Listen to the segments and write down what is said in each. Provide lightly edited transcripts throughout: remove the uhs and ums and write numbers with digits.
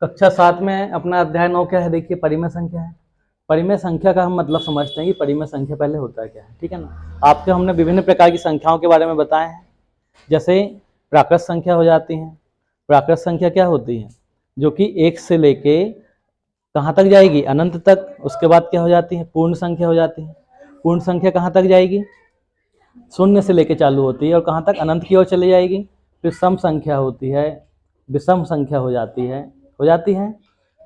कक्षा 7 में अपना अध्याय 9 क्या है, देखिए परिमेय संख्या है। परिमेय संख्या का हम मतलब समझते हैं कि परिमेय संख्या पहले होता है क्या है, ठीक है ना। आपको हमने विभिन्न प्रकार की संख्याओं के बारे में बताए हैं, जैसे प्राकृत संख्या हो जाती है। प्राकृत संख्या क्या होती है, जो कि 1 से लेके कहाँ तक जाएगी, अनंत तक। उसके बाद क्या हो जाती है, पूर्ण संख्या हो जाती है। पूर्ण संख्या कहाँ तक जाएगी, शून्य से लेके चालू होती है और कहाँ तक, अनंत की ओर चली जाएगी। फिर सम संख्या होती है, विषम संख्या हो जाती है,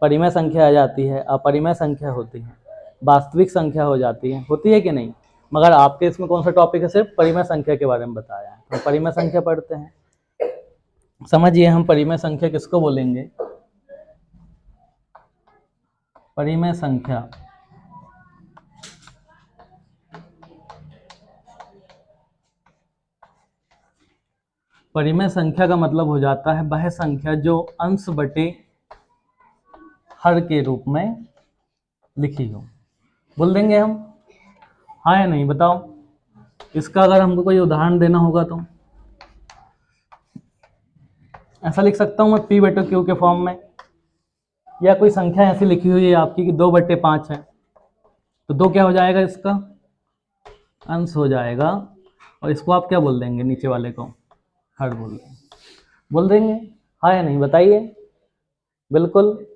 परिमेय संख्या आ जाती है, अपरिमेय संख्या होती है, वास्तविक संख्या हो जाती है, होती है कि नहीं। मगर आपके इसमें कौन सा टॉपिक है, सिर्फ परिमेय संख्या के बारे में बताया है। तो परिमेय संख्या पढ़ते हैं। समझिए हम परिमेय संख्या किसको बोलेंगे। परिमेय संख्या परिमेय संख्या का मतलब हो जाता है वह संख्या जो अंश बटे हर के रूप में लिखी हो। बोल देंगे हम, हाँ या नहीं, बताओ। इसका अगर हमको कोई उदाहरण देना होगा तो ऐसा लिख सकता हूँ मैं, P बटे Q के फॉर्म में, या कोई संख्या ऐसी लिखी हुई है आपकी कि 2/5 है, तो 2 क्या हो जाएगा, इसका अंश हो जाएगा, और इसको आप क्या बोल देंगे, नीचे वाले को हर बोल देंगे, हाँ या नहीं, बताइए। बिल्कुल।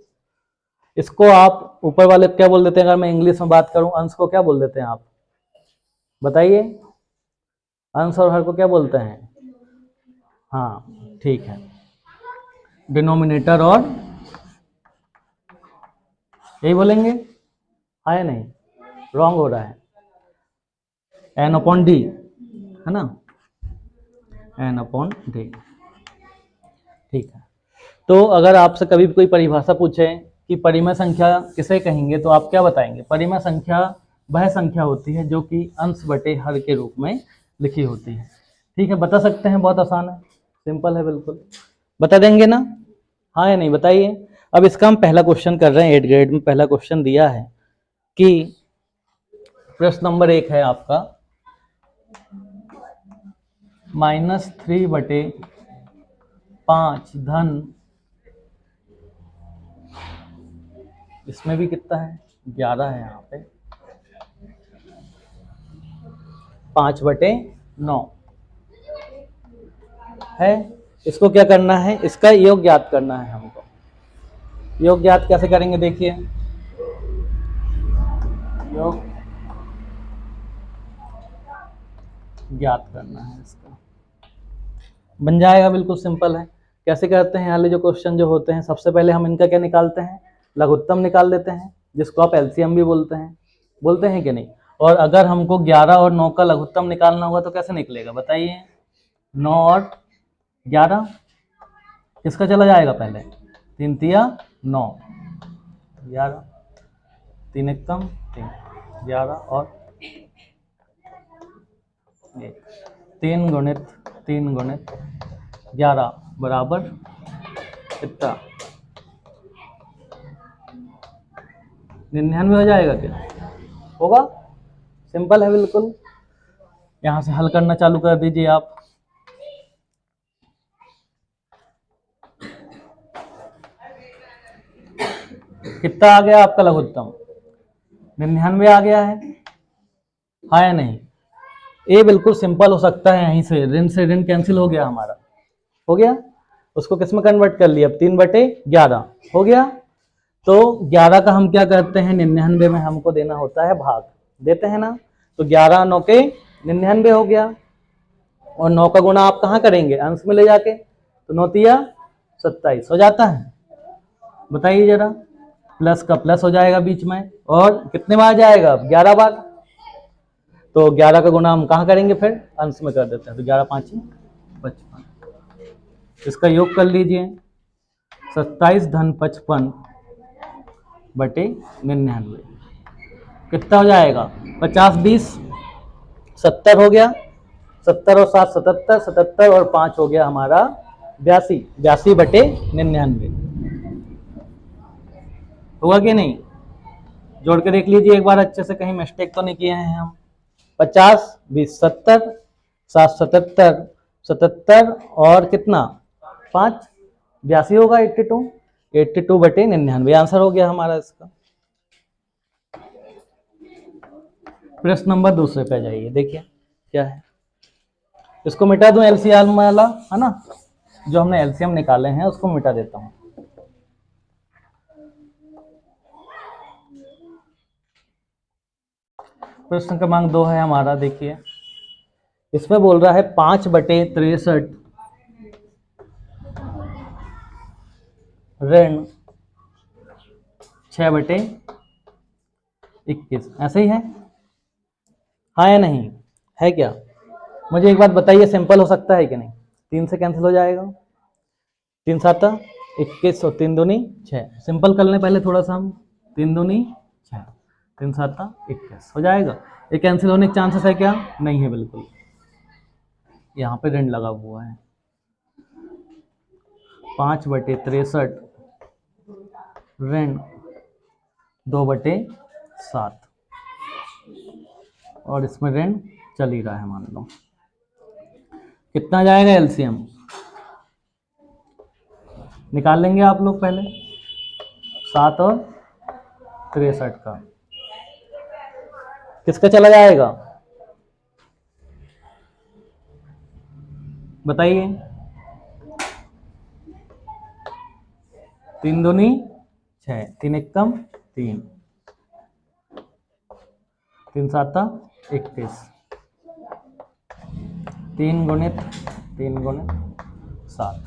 इसको आप ऊपर वाले क्या बोल देते हैं, अगर मैं इंग्लिश में बात करूं, अंश को क्या बोल देते हैं आप, बताइए। अंश और हर को क्या बोलते हैं, हाँ ठीक है, डिनोमिनेटर और, यही बोलेंगे, हाँ या नहीं, रॉन्ग हो रहा है, n/d है ना, n/d, ठीक है। तो अगर आपसे कभी कोई परिभाषा पूछे कि परिमेय संख्या किसे कहेंगे, तो आप क्या बताएंगे, परिमेय संख्या वह संख्या होती है जो कि अंश बटे हर के रूप में लिखी होती है। ठीक है, बता सकते हैं, बहुत आसान है, सिंपल है, बिल्कुल बता देंगे ना, हाँ या नहीं, बताइए। अब इसका हम पहला क्वेश्चन कर रहे हैं, 8th ग्रेड में पहला क्वेश्चन दिया है कि प्रश्न नंबर 1 है आपका, -3/5 धन, इसमें भी कितना है, 11 है यहाँ पे, 5/9 है। इसको क्या करना है, इसका योग ज्ञात करना है हमको। योग ज्ञात कैसे करेंगे, देखिए, योग ज्ञात करना है, इसका बन जाएगा, बिल्कुल सिंपल है। कैसे करते हैं, वाले जो क्वेश्चन जो होते हैं, सबसे पहले हम इनका क्या निकालते हैं, लघुत्तम निकाल लेते हैं, जिसको आप एलसीएम भी बोलते हैं कि नहीं। और अगर हमको 11 और 9 का लघुत्तम निकालना होगा तो कैसे निकलेगा, बताइए। 9 और 11 किसका चला जाएगा, पहले 3 तिया 9, 11, 3 एकम 3, 11 और 1, 3 गुणित 3 गुणित 11 बराबर कितना, 99 हो जाएगा, क्या होगा, सिंपल है बिल्कुल। यहां से हल करना चालू कर दीजिए आप। कितना आ गया आपका लघुत्तम, 99 आ गया है, हाँ या नहीं। ये बिल्कुल सिंपल हो सकता है, यहीं से ऋण कैंसिल हो गया हमारा, हो गया। उसको किस में कन्वर्ट कर लिया, अब 3/11 हो गया। तो 11 का हम क्या करते हैं, 99 में हमको देना होता है भाग, देते हैं ना। तो 11 9 के 99 हो गया, और 9 का गुणा आप कहाँ करेंगे, अंश में ले जाके, तो 9 तिया 27 हो जाता है, बताइए जरा। प्लस का प्लस हो जाएगा बीच में, और कितने बार जाएगा, 11 बार। तो 11 का गुणा हम कहाँ करेंगे, फिर अंश में कर देते हैं, तो 11 5 55, इसका योग कर लीजिए, 27 धन 55 बटे 99, कितना हो जाएगा, 50 20 70 हो गया, 70 और 7 77, 77 और 5 हो गया हमारा 82, 82 बटे 99, होगा कि नहीं। जोड़ के देख लीजिए एक बार अच्छे से, कहीं मिस्टेक तो नहीं किए हैं हम। 50 20 70, 7 77 77 और कितना 5 82 होगा, 82। 82/99 आंसर हो गया हमारा इसका। प्रश्न नंबर दूसरे पे जाइए, देखिए क्या है। इसको मिटा दूं एलसीएम वाला, है ना, जो हमने एलसीएम निकाले हैं उसको मिटा देता हूं। प्रश्न क्रमांक 2 है हमारा, देखिए इसमें बोल रहा है 5/63 ऋण 6/21, ऐसे ही है, हाँ या नहीं, है क्या? मुझे एक बात बताइए, सिंपल हो सकता है कि नहीं? 3 से कैंसिल हो जाएगा, 3 7 21 और 3 दूनी 6, सिंपल कर लें पहले थोड़ा सा हम, 3 दूनी 6, 3 7 21 हो जाएगा। ये कैंसिल होने के चांसेस है क्या? नहीं है बिल्कुल, यहाँ पे ऋण लगा हुआ है। 5/63 ऋण 2/7 और इसमें ऋण चल ही रहा है, मान लो कितना जाएगा एलसीएम निकाल लेंगे आप लोग पहले, 7 और 63 का किसका चला जाएगा बताइए? 3 दूनी 6, 3 एकम 3, 3 7 21, 3 गुणित 7,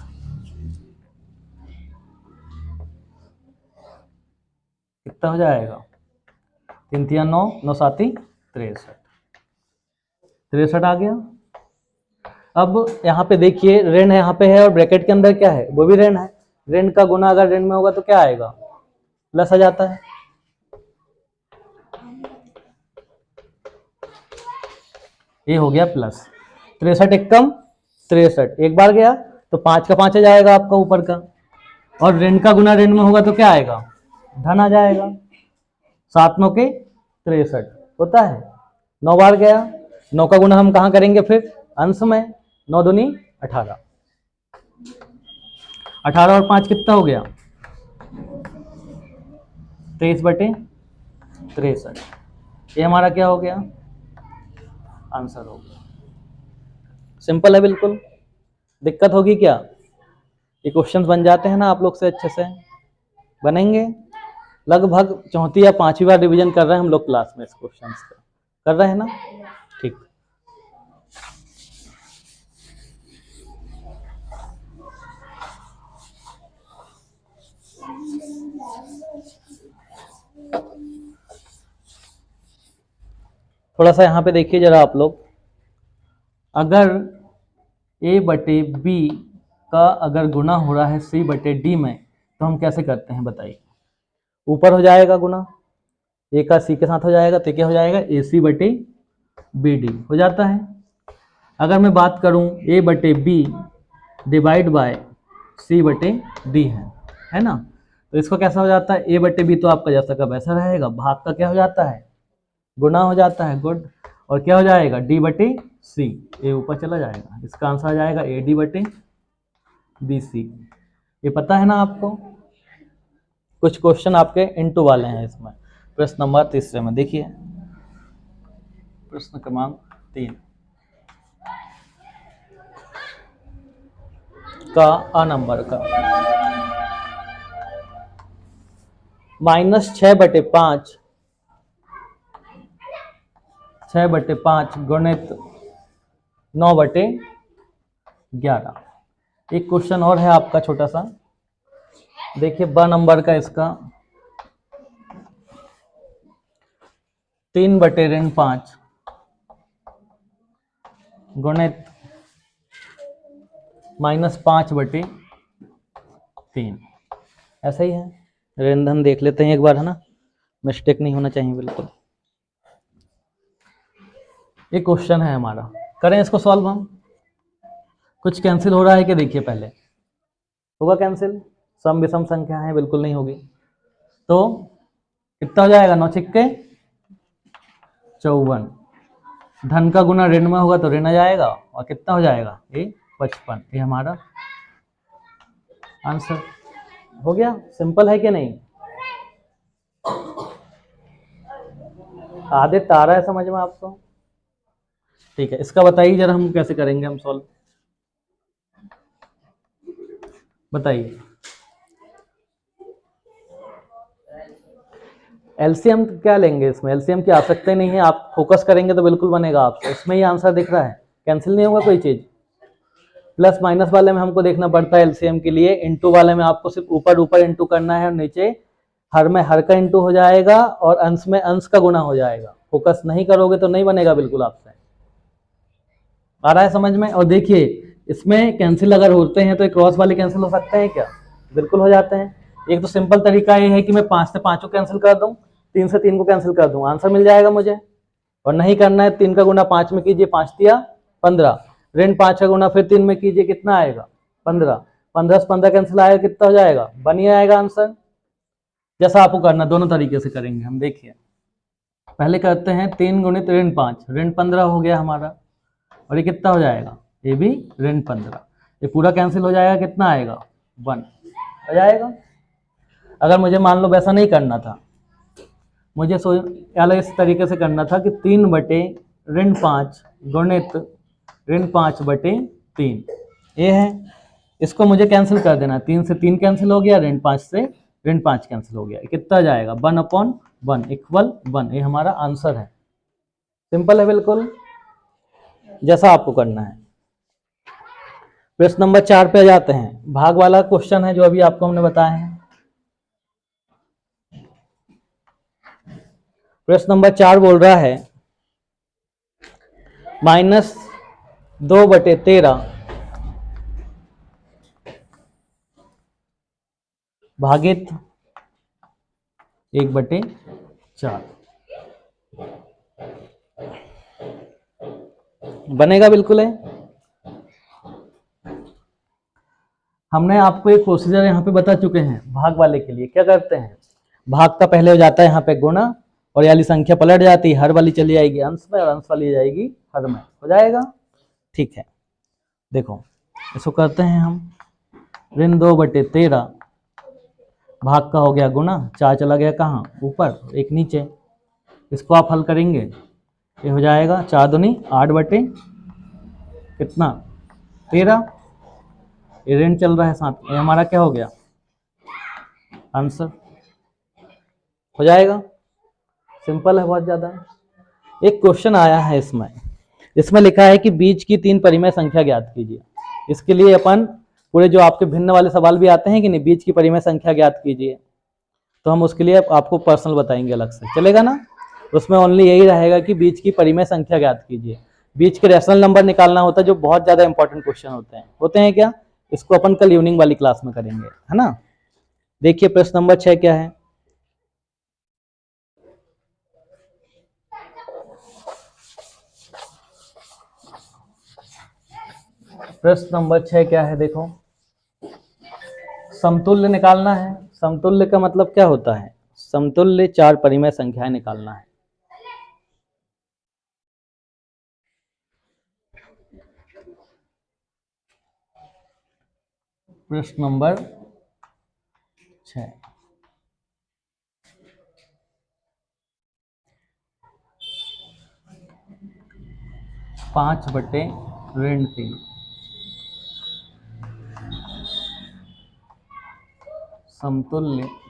कितना हो जाएगा? 3 3 9, 9 7 63, 63 आ गया। अब यहाँ पे देखिए ऋण यहाँ पे है और ब्रैकेट के अंदर क्या है? वो भी ऋण है। ऋण का गुना अगर ऋण में होगा तो क्या आएगा? प्लस आ जाता है। ये हो गया प्लस। 63 एकम 63, एक बार गया तो 5 का 5 आ जाएगा आपका ऊपर का, और ऋण का गुना ऋण में होगा तो क्या आएगा? धन आ जाएगा। 7 9 के 63 होता है। 9 बार गया, 9 का गुना हम कहाँ करेंगे फिर? अंश में। 9 दूनी 18, 18 और 5 कितना हो गया? 23/63। ये हमारा क्या हो गया? आंसर हो गया। सिंपल है बिल्कुल, दिक्कत होगी क्या? ये क्वेश्चंस बन जाते हैं ना आप लोग से, अच्छे से बनेंगे। लगभग 4थी या 5वीं बार रिवीजन कर रहे हैं हम लोग क्लास में इस क्वेश्चंस का, कर रहे हैं ना? ठीक। थोड़ा सा यहाँ पे देखिए जरा आप लोग, अगर A/B का अगर गुना हो रहा है C/D में तो हम कैसे करते हैं बताइए? ऊपर हो जाएगा गुना, A का C के साथ हो जाएगा तो क्या हो जाएगा? AC/BD हो जाता है। अगर मैं बात करूं A/B डिवाइड बाय C/D है ना, तो इसको कैसा हो जाता है? A/B तो आपका जैसा का वैसा रहेगा, भाग का क्या हो जाता है? गुना हो जाता है। गुड। और क्या हो जाएगा? D/C, ये ऊपर चला जाएगा, इसका आंसर आ जाएगा AD/BC। ये पता है ना आपको? कुछ क्वेश्चन आपके इनटू वाले हैं इसमें। प्रश्न नंबर 3 में देखिए, प्रश्न क्रमांक 3 का अ नंबर का -6/5 6/5 गुणित 9/11। एक क्वेश्चन और है आपका छोटा सा, देखिए ब नंबर का, इसका 3/5 गुणित -5/3, ऐसा ही है। ऋण धन देख लेते हैं एक बार, है ना, मिस्टेक नहीं होना चाहिए बिल्कुल। ये क्वेश्चन है हमारा, करें इसको सॉल्व हम। कुछ कैंसिल हो रहा है कि देखिए पहले, होगा कैंसिल? सम विषम संख्या है, बिल्कुल नहीं होगी। तो कितना हो जाएगा? 9 छिक्के 54। धन का गुना ऋण में होगा तो ऋण आ जाएगा, और कितना हो जाएगा? ये 55। ये हमारा आंसर। हो गया, सिंपल है कि नहीं? आधे तारा है समझ में आपको? ठीक है, इसका बताइए जरा हम कैसे करेंगे हम सॉल्व, बताइए। एलसीएम क्या लेंगे इसमें? एलसीएम की आवश्यकता ही नहीं है, आप फोकस करेंगे तो बिल्कुल बनेगा आपको। इसमें ही आंसर दिख रहा है, कैंसिल नहीं होगा कोई चीज। प्लस माइनस वाले में हमको देखना पड़ता है एलसीएम के लिए, इंटू वाले में आपको सिर्फ ऊपर ऊपर इंटू करना है और नीचे हर में हर का इंटू हो जाएगा और अंश में अंश का गुना हो जाएगा। फोकस नहीं करोगे तो नहीं बनेगा बिल्कुल आपसे। आ रहा है समझ में? और देखिए इसमें कैंसिल अगर होते हैं तो क्रॉस वाले कैंसिल हो सकते हैं क्या? बिल्कुल हो जाते हैं। एक तो सिंपल तरीका ये है कि मैं 5 से 5 को कैंसिल कर दूं, 3 से 3 को कैंसिल कर दूं, आंसर मिल जाएगा मुझे। और नहीं करना है, 3 का गुना 5 में कीजिए, 5 दिया 15, ऋण 5 का गुना फिर 3 में कीजिए, कितना आएगा? 15, 15 से 15 कैंसिल आएगा, कितना हो जाएगा? बन आएगा आंसर। जैसा आपको करना, दोनों तरीके से करेंगे हम। देखिए पहले करते हैं 3 गुणित ऋण 5, ऋण 15 हो गया हमारा, और ये कितना हो जाएगा? ये भी ऋण 15, ये पूरा कैंसिल हो जाएगा, कितना आएगा? 1 हो जाएगा। अगर मुझे मान लो वैसा नहीं करना था, मुझे अलग इस तरीके से करना था कि 3 बटे ऋण 5 गुणित ऋण 5 बटे 3, ये है, इसको मुझे कैंसिल कर देना। 3 से 3 कैंसिल हो गया, ऋण 5 से ऋण 5 कैंसिल हो गया, कितना जाएगा? 1/1 इक्वल 1, ये हमारा आंसर है। सिंपल है बिल्कुल, जैसा आपको करना है। प्रश्न नंबर 4 पे आ जाते हैं, भाग वाला क्वेश्चन है जो अभी आपको हमने बताया है। प्रश्न नंबर 4 बोल रहा है -2/13 भागित 1/4 बनेगा बिल्कुल है। हमने आपको एक प्रोसीजर यहाँ पे बता चुके हैं। भाग वाले के लिए क्या करते हैं, भाग का पहले हो जाता है यहाँ पे गुणा, और याली संख्या पलट जाती है, हर वाली चली जाएगी अंश में और अंश वाली जाएगी हर में, हो जाएगा। ठीक है, देखो इसको करते हैं हम। ऋण 2/13 भाग का हो गया गुणा, 4 चला गया कहाँ? ऊपर, 1 नीचे। इसको आप हल करेंगे, ये हो जाएगा 4 दूनी 8 बटे कितना? 13। ये ऋण चल रहा है साथ में, ये हमारा क्या हो गया? आंसर हो जाएगा। सिंपल है बहुत ज़्यादा। एक क्वेश्चन आया है इसमें लिखा है कि बीच की 3 परिमेय संख्या ज्ञात कीजिए। इसके लिए अपन पूरे जो आपके भिन्न वाले सवाल भी आते हैं कि नहीं, बीच की परिमेय संख्या ज्ञात कीजिए, तो हम उसके लिए आपको पर्सनल बताएंगे अलग से, चलेगा ना? उसमें ओनली यही रहेगा कि बीच की परिमेय संख्या ज्ञात कीजिए। बीच के रैशनल नंबर निकालना होता है, जो बहुत ज़्यादा इंपॉर्टेंट क्वेश्चन होते हैं क्या? इसको अपन कल इवनिंग वाली क्लास में करेंगे, है ना? देखिए प्रश्न नंबर 6 क्या है। प्रश्न नंबर 6 क्या है, देखो समतुल्य निकालना है। समतुल्य का मतलब क्या होता है? समतुल्य 4 परिमेय संख्याएं निकालना है। प्रश्न नंबर 6, पाँच बटे ऋण 3 समतुल्य 4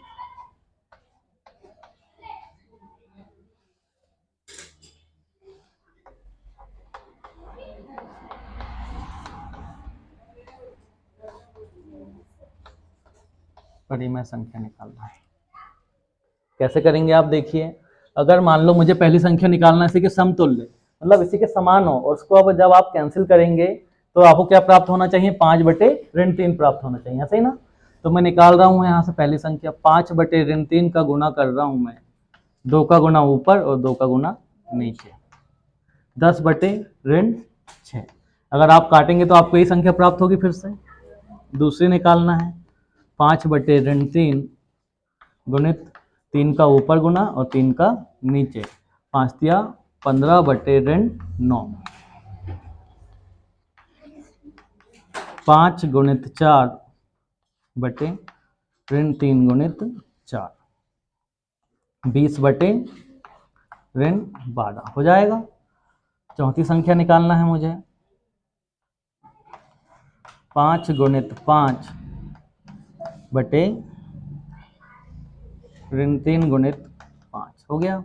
परिमेय संख्या निकालना है। कैसे करेंगे आप देखिए, अगर मान लो मुझे पहली संख्या निकालना है इसी के समतुल्य, मतलब इसी के समान हो, और उसको अब जब आप कैंसिल करेंगे तो आपको क्या प्राप्त होना चाहिए? 5 बटे ऋण 3 प्राप्त होना चाहिए, ऐसे ही ना? तो मैं निकाल रहा हूँ यहाँ से पहली संख्या, 5 बटे ऋण 3 का गुना कर रहा हूँ मैं, 2 का गुना ऊपर और 2 का गुना नीचे, 10 बटे ऋण 6। अगर आप काटेंगे तो आपको यही संख्या प्राप्त होगी। फिर से दूसरी निकालना है, 5 बटे ऋण 3 गुणित 3 का ऊपर गुना और 3 का नीचे, 5 दिया 15 बटे ऋण 9, 5 गुणित 4 बटे ऋण 3 गुणित 4, 20/ऋण 12 हो जाएगा। चौथी संख्या निकालना है मुझे, 5 गुणित 5 बटे ऋण 3 गुणित 5 हो गया।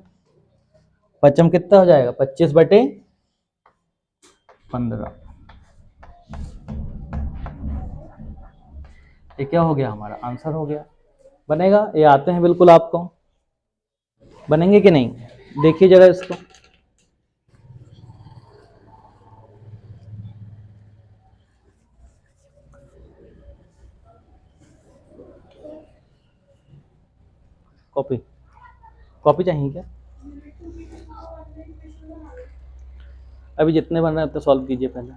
पचम कितना हो जाएगा, 25/15। ये क्या हो गया, हमारा आंसर हो गया। बनेगा, ये आते हैं बिल्कुल आपको, बनेंगे कि नहीं, देखिए जरा इसको। कॉपी कॉपी चाहिए क्या? अभी जितने बन रहे हैं उतने सॉल्व कीजिए पहले,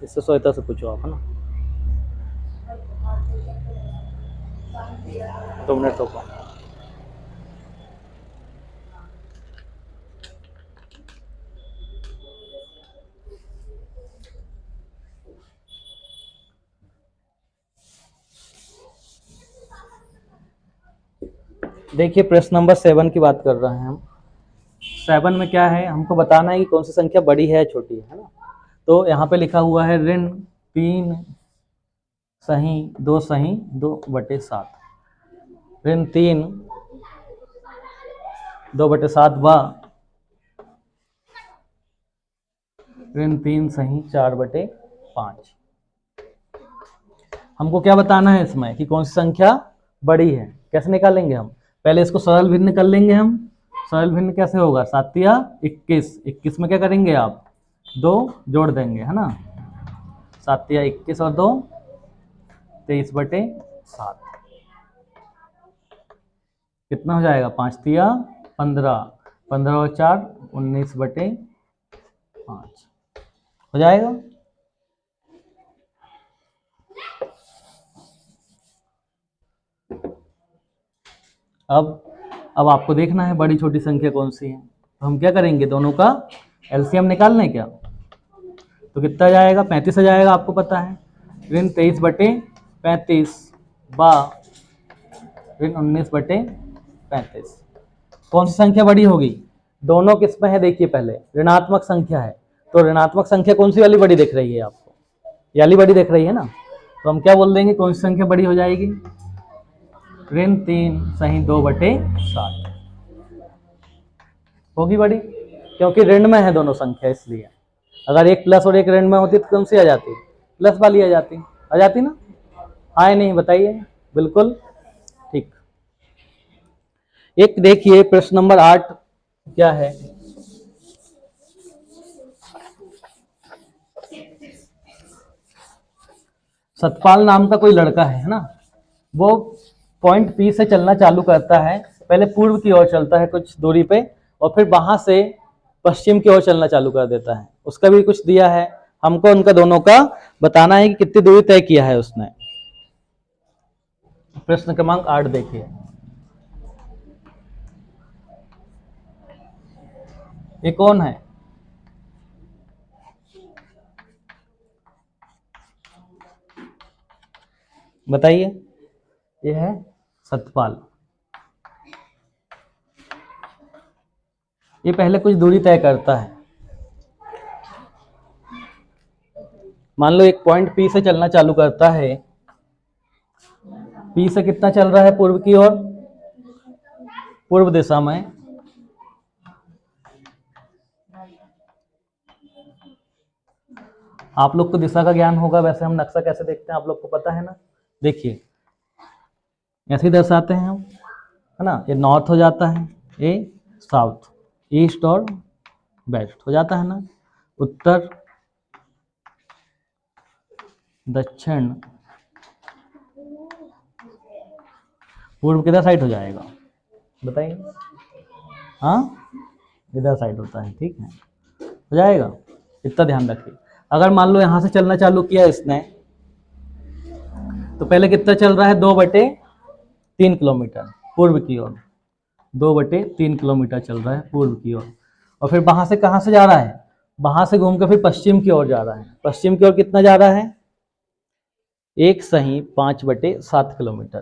इससे सहायता से पूछो आप, है ना। 2 मिनट रुको। देखिए प्रश्न नंबर 7 की बात कर रहे हैं हम। 7 में क्या है, हमको बताना है कि कौन सी संख्या बड़ी है या छोटी है ना। तो यहाँ पे लिखा हुआ है ऋण 3 सही 2 सही 2/7, ऋण 3 2/7 व ऋण 3 सही 4/5। हमको क्या बताना है इसमें कि कौन सी संख्या बड़ी है। कैसे निकालेंगे हम, पहले इसको सरल भिन्न कर लेंगे हम। सरल भिन्न कैसे होगा, 7 या 21, 21 में क्या करेंगे आप, 2 जोड़ देंगे, है ना। 7 या 21 और 2 23/7, कितना हो जाएगा, 5 तिया 15, 15 और 4 19/5 हो जाएगा। अब आपको देखना है बड़ी छोटी संख्या कौन सी है। तो हम क्या करेंगे, दोनों का एलसीएम निकालना है क्या। तो कितना जाएगा, 35 आ जाएगा, आपको पता है। ऋण 23/35 बा ऋण 19/35, कौन सी संख्या बड़ी होगी, दोनों किस में है, देखिए पहले ऋणात्मक संख्या है। तो ऋणात्मक संख्या कौन सी वाली बड़ी दिख रही है आपको, ये वाली बड़ी दिख रही है ना। तो हम क्या बोल देंगे, कौन सी संख्या बड़ी हो जाएगी, ऋण 3 सही 2/7 होगी बड़ी, क्योंकि ऋण में है दोनों संख्या, इसलिए। अगर एक प्लस और एक ऋण में होती तो कौन सी आ जाती, प्लस वाली आ जाती ना। हाँ या नहीं बताइए, बिल्कुल ठीक। एक देखिए प्रश्न नंबर 8 क्या है। सतपाल नाम का कोई लड़का है ना, वो पॉइंट पी से चलना चालू करता है। पहले पूर्व की ओर चलता है कुछ दूरी पे, और फिर वहां से पश्चिम की ओर चलना चालू कर देता है। उसका भी कुछ दिया है हमको, उनका दोनों का बताना है कि कितनी दूरी तय किया है उसने। प्रश्न क्रमांक 8 देखिए, ये कौन है, बताइए। ये है सतपाल। ये पहले कुछ दूरी तय करता है। मान लो एक पॉइंट पी से चलना चालू करता है। पी से कितना चल रहा है, पूर्व की ओर, पूर्व दिशा में। आप लोग को दिशा का ज्ञान होगा, वैसे हम नक्शा कैसे देखते हैं आप लोग को पता है ना। देखिए ऐसे ही दर्शाते हैं हम, है ना। ये नॉर्थ हो जाता है, ये साउथ, ईस्ट और वेस्ट हो जाता है ना, उत्तर दक्षिण पूर्व किधर साइड हो जाएगा, बताइए। हाँ इधर साइड होता है, ठीक है, हो जाएगा। इतना ध्यान रखिए। अगर मान लो यहां से चलना चालू किया इसने, तो पहले कितना चल रहा है, 2/3 किलोमीटर पूर्व की ओर, 2/3 किलोमीटर चल रहा है पूर्व की ओर। और फिर वहां से कहां से जा रहा है, वहां से घूमकर फिर पश्चिम की ओर जा रहा है। पश्चिम की ओर कितना जा रहा है, एक सही 5/7 किलोमीटर।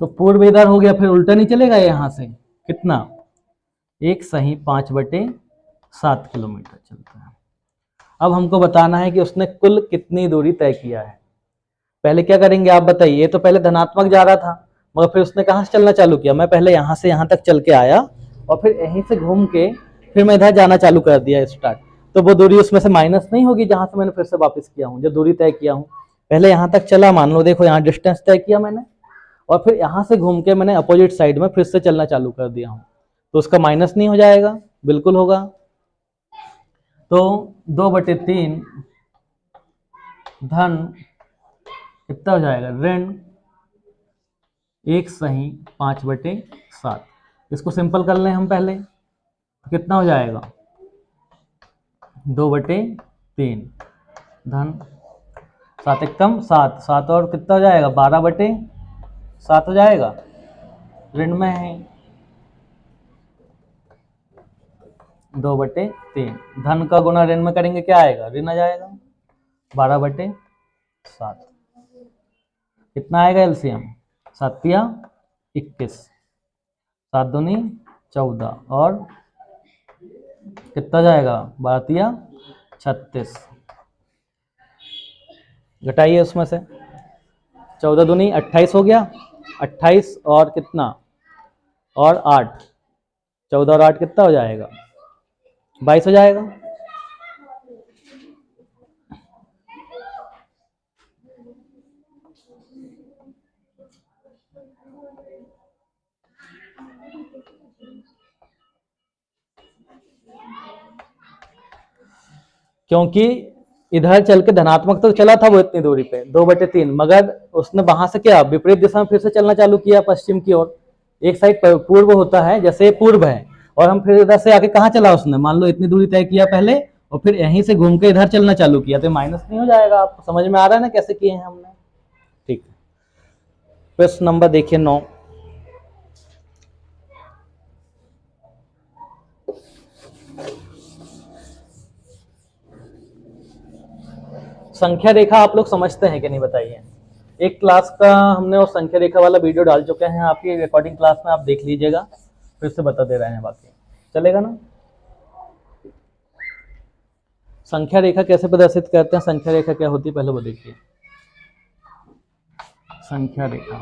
तो पूर्व इधर हो गया, फिर उल्टा नहीं चलेगा यहाँ से, कितना, एक सही 5/7 किलोमीटर चलता है। अब हमको बताना है कि उसने कुल कितनी दूरी तय किया है। पहले क्या करेंगे आप बताइए, ये तो पहले धनात्मक जा रहा था, मगर फिर उसने कहाँ से चलना चालू किया, मैं पहले यहाँ से यहाँ तक चल के आया और फिर यहीं से घूम के फिर मैं इधर जाना चालू कर दिया स्टार्ट। तो वो दूरी उसमें से माइनस नहीं होगी जहाँ से मैंने फिर से वापस किया हूँ, जो दूरी तय किया हूँ। पहले यहाँ तक चला, मान लो देखो यहाँ डिस्टेंस तय किया मैंने, और फिर यहाँ से घूम के मैंने अपोजिट साइड में फिर से चलना चालू कर दिया हूँ, तो उसका माइनस नहीं हो जाएगा, बिल्कुल होगा। तो 2/3 धन कितना हो जाएगा, ऋण 1 सही 5/7। इसको सिंपल कर लें हम पहले, तो कितना हो जाएगा, 2/3 धन 7 एकम 7, 7 और कितना हो जाएगा, 12/7 हो जाएगा, ऋण में है 2/3। धन का गुना ऋण में करेंगे क्या आएगा, ऋण आ जाएगा, 12/7। कितना आएगा एलसीएम, 7 21, 7 दूनी 14 और कितना जाएगा, 12 36। घटाइए उसमें से, 14 दूनी 28 हो गया, 28 और कितना, और 8, 14 और 8 कितना हो जाएगा, 22 हो जाएगा। क्योंकि इधर चल के धनात्मक तो चला था वो इतनी दूरी पे 2/3, मगर उसने वहां से क्या विपरीत दिशा में फिर से चलना चालू किया, पश्चिम की ओर। एक साइड पूर्व होता है, जैसे पूर्व है, और हम फिर इधर से आके कहाँ चला उसने, मान लो इतनी दूरी तय किया पहले और फिर यहीं से घूम के इधर चलना चालू किया, तो माइनस नहीं हो जाएगा। आपको समझ में आ रहा है ना कैसे किए हैं हमने, ठीक। प्रश्न नंबर देखिए 9। संख्या रेखा आप लोग समझते हैं कि नहीं बताइए। एक क्लास का हमने वो संख्या रेखा वाला वीडियो डाल चुके हैं आपकी रिकॉर्डिंग क्लास में, आप देख लीजिएगा, फिर से बता दे रहे हैं, बाकी चलेगा ना। संख्या रेखा कैसे प्रदर्शित करते हैं, संख्या रेखा क्या होती है पहले वो देखिए। संख्या रेखा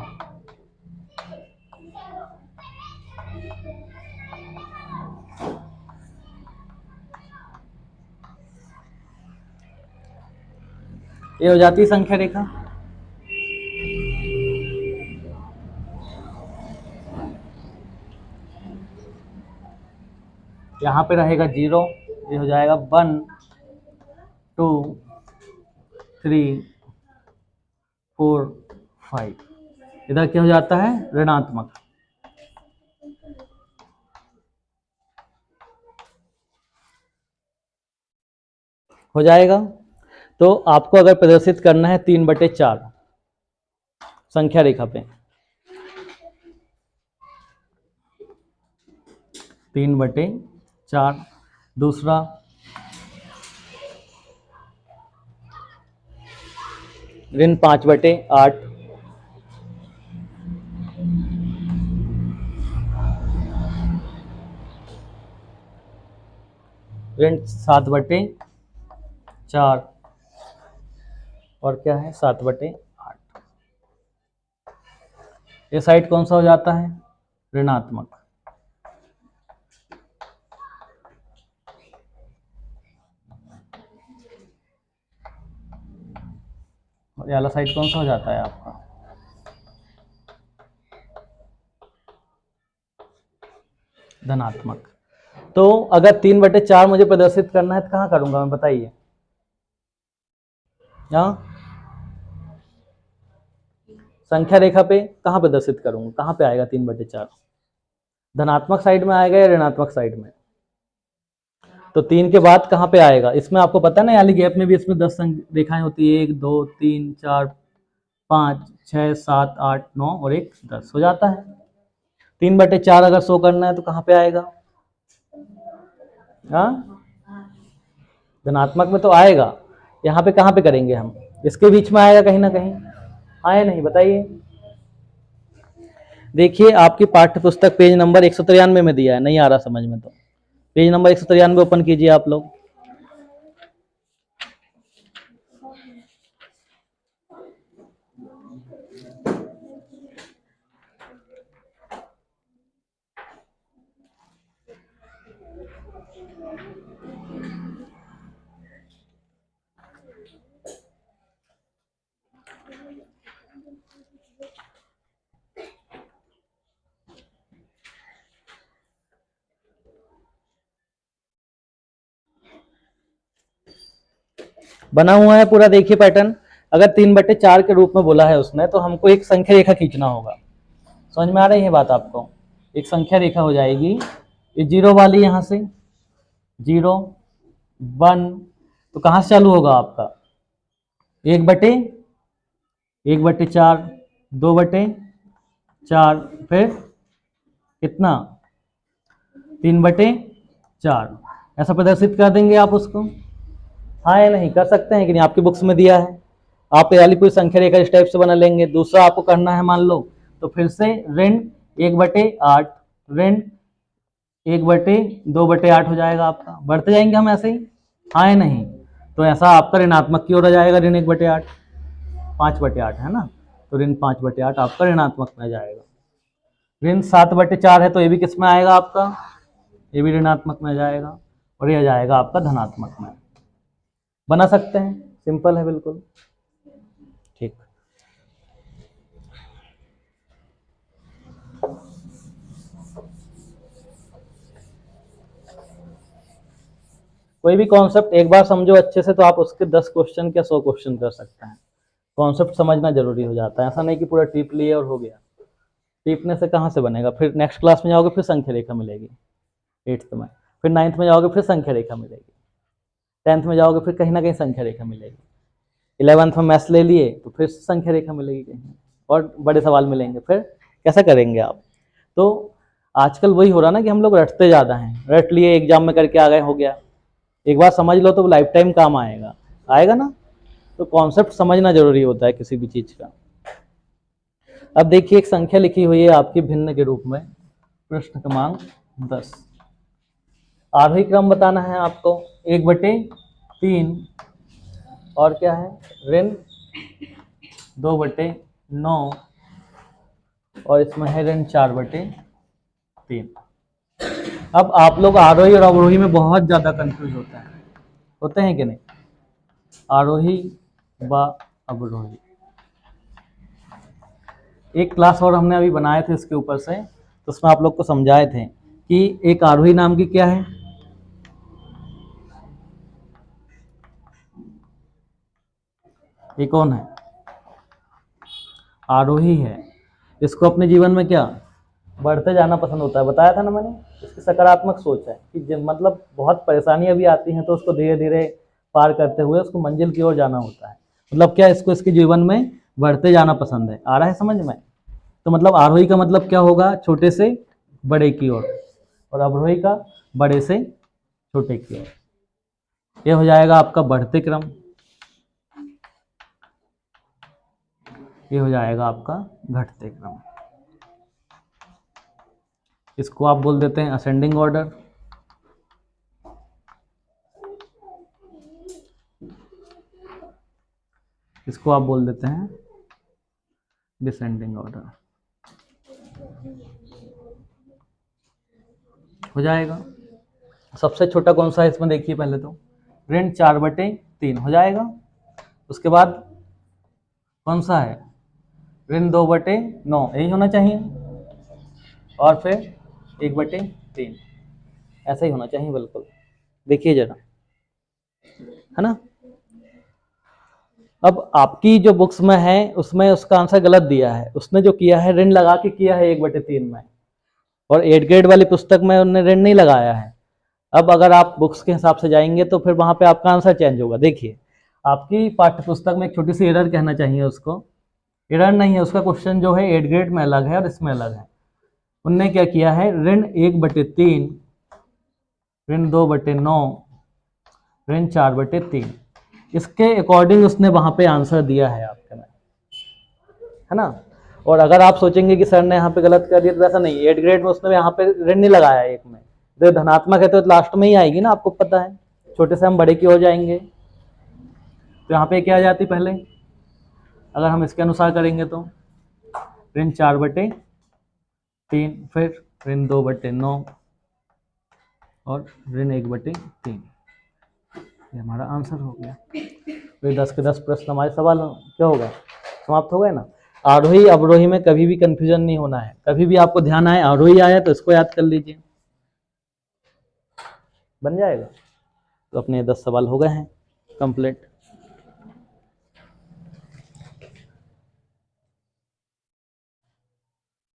ये हो जाती है संख्या रेखा। यहाँ पे रहेगा 0, ये हो जाएगा 1 2 3 4 5। इधर क्या हो जाता है, ऋणात्मक। हो जाएगा। तो आपको अगर प्रदर्शित करना है 3/4 संख्या रेखा पे, 3/4। दूसरा ऋण 5/8, ऋण 7/4 और क्या है 7/8। ये साइड कौन सा हो जाता है, ऋणात्मक। और ये वाला साइड कौन सा हो जाता है आपका, धनात्मक। तो अगर 3/4 मुझे प्रदर्शित करना है तो कहाँ करूंगा मैं बताइए, यहाँ संख्या रेखा पे कहाँ प्रदर्शित करूंगा, कहाँ पे आएगा 3/4, धनात्मक साइड में आएगा या ऋणात्मक साइड में। तो 3 के बाद कहाँ पे आएगा, इसमें आपको पता है ना, यानी गैप में भी इसमें 10 रेखाएं होती है, 1 2 3 4 5 6 7 8 9 और 1 10 हो जाता है। 3/4 अगर शो करना है तो कहाँ पे आएगा, हाँ धनात्मक में तो आएगा। यहाँ पे कहाँ पे करेंगे हम, इसके बीच में आएगा कहीं ना कहीं, हाँ या नहीं बताइए। देखिए आपकी पाठ्य पुस्तक पेज नंबर 193 में दिया है, नहीं आ रहा समझ में तो पेज नंबर 193 ओपन कीजिए आप लोग। बना हुआ है पूरा, देखिए पैटर्न। अगर 3/4 के रूप में बोला है उसने, तो हमको एक संख्या रेखा खींचना होगा। समझ में आ रही है बात आपको? एक संख्या रेखा हो जाएगी, ये 0 वाली, यहाँ से 0 1, तो कहाँ से चालू होगा आपका 1/4, 2/4, फिर कितना 3/4, ऐसा प्रदर्शित कर देंगे आप उसको। हाँ या नहीं, कर सकते हैं कि नहीं? आपकी बुक्स में दिया है, आप ये वाली पूरी संख्या रेखा इस टाइप से बना लेंगे। दूसरा आपको करना है, मान लो तो फिर से ऋण 1/8, ऋण 1/2/8 हो जाएगा आपका। बढ़ते जाएंगे हम ऐसे ही, हाँ या नहीं? तो ऐसा आपका ऋणात्मक की ओर आ जाएगा, ऋण 1/8, 5/8 है ना, तो ऋण 5/8 आपका ऋणात्मक में जाएगा। ऋण 7/4 है, तो ये भी किस में आएगा आपका, ये भी ऋणात्मक में जाएगा, और ये आ जाएगा आपका धनात्मक में। बना सकते हैं, सिंपल है बिल्कुल। ठीक, कोई भी कॉन्सेप्ट एक बार समझो अच्छे से, तो आप उसके 10 क्वेश्चन या 100 क्वेश्चन कर सकते हैं। कॉन्सेप्ट समझना जरूरी हो जाता है, ऐसा नहीं कि पूरा टीप लिए और हो गया। टीपने से कहाँ से बनेगा? फिर नेक्स्ट क्लास में जाओगे फिर संख्या रेखा मिलेगी 8th में, फिर 9th में जाओगे फिर संख्या रेखा मिलेगी, 10th में जाओगे फिर कहीं ना कहीं संख्या रेखा मिलेगी, 11th में मैथ्स ले लिए तो फिर संख्या रेखा मिलेगी कहीं, और बड़े सवाल मिलेंगे, फिर कैसा करेंगे आप? तो आजकल वही हो रहा ना कि हम लोग रटते ज़्यादा हैं, रट लिए एग्जाम में करके आ गए, हो गया। एक बार समझ लो तो लाइफ टाइम काम आएगा, आएगा ना? तो कॉन्सेप्ट समझना जरूरी होता है किसी भी चीज़ का। अब देखिए एक संख्या लिखी हुई है आपकी भिन्न के रूप में, प्रश्न क्रमांक 10। आरोही क्रम बताना है आपको, 1/3 और क्या है, ऋण 2/9, और इसमें है ऋण 4/3। अब आप लोग आरोही और अवरोही में बहुत ज़्यादा कंफ्यूज होते हैं कि नहीं? आरोही व अवरोही, एक क्लास और हमने अभी बनाए थे इसके ऊपर से, तो उसमें आप लोग को समझाए थे कि एक आरोही नाम की क्या है, ये कौन है, आरोही है। इसको अपने जीवन में क्या बढ़ते जाना पसंद होता है, बताया था ना मैंने। इसकी सकारात्मक सोच है कि मतलब बहुत परेशानियां भी आती हैं तो उसको धीरे धीरे पार करते हुए उसको मंजिल की ओर जाना होता है। मतलब क्या, इसको इसके जीवन में बढ़ते जाना पसंद है। आ रहा है समझ में? तो मतलब आरोही का मतलब क्या होगा, छोटे से बड़े की ओर, और अवरोही का बड़े से छोटे की ओर। ये हो जाएगा आपका बढ़ते क्रम, ये हो जाएगा आपका घटते क्रम। इसको आप बोल देते हैं असेंडिंग ऑर्डर, इसको आप बोल देते हैं डिसेंडिंग ऑर्डर। हो जाएगा। सबसे छोटा कौन सा है इसमें देखिए, पहले तो ऋण 4/3 हो जाएगा। उसके बाद कौन सा है, ऋण 2/9, यही होना चाहिए, और फिर 1/3, ऐसा ही होना चाहिए बिल्कुल। देखिए जरा, है ना? अब आपकी जो बुक्स में है उसमें उसका आंसर गलत दिया है, उसने जो किया है ऋण लगा के किया है 1/3 में, और 8th ग्रेड वाली पुस्तक में उन्होंने ऋण नहीं लगाया है। अब अगर आप बुक्स के हिसाब से जाएंगे तो फिर वहां पे आपका आंसर चेंज होगा। देखिए आपकी पाठ्य पुस्तक में एक छोटी सी एरर कहना चाहिए उसको, एरर नहीं है, उसका क्वेश्चन जो है 8th ग्रेड में अलग है और इसमें अलग है। उनने क्या किया है, ऋण 1/3, ऋण 2/9, ऋण 4/3, इसके अकॉर्डिंग उसने वहां पे आंसर दिया है आपके में। है ना। और अगर आप सोचेंगे कि सर ने यहाँ पे गलत कर दिया, तो वैसा नहीं, 8 ग्रेड में उसने यहाँ पे ऋण नहीं लगाया एक में, तो धनात्मक है तो लास्ट में ही आएगी ना, आपको पता है, छोटे से हम बड़े की हो जाएंगे। तो यहाँ पे क्या आ जाती पहले, अगर हम इसके अनुसार करेंगे तो ऋण 4/3, फिर ऋण 2/9 और ऋण 1/3। ये हमारा आंसर हो गया। फिर 10 के 10 प्रश्न हमारे सवाल क्या होगा, समाप्त हो गए ना। आरोही अवरोही में कभी भी कंफ्यूजन नहीं होना है, कभी भी आपको ध्यान आए आरोही आया तो इसको याद कर लीजिए, बन जाएगा। तो अपने 10 सवाल हो गए हैं कंप्लीट।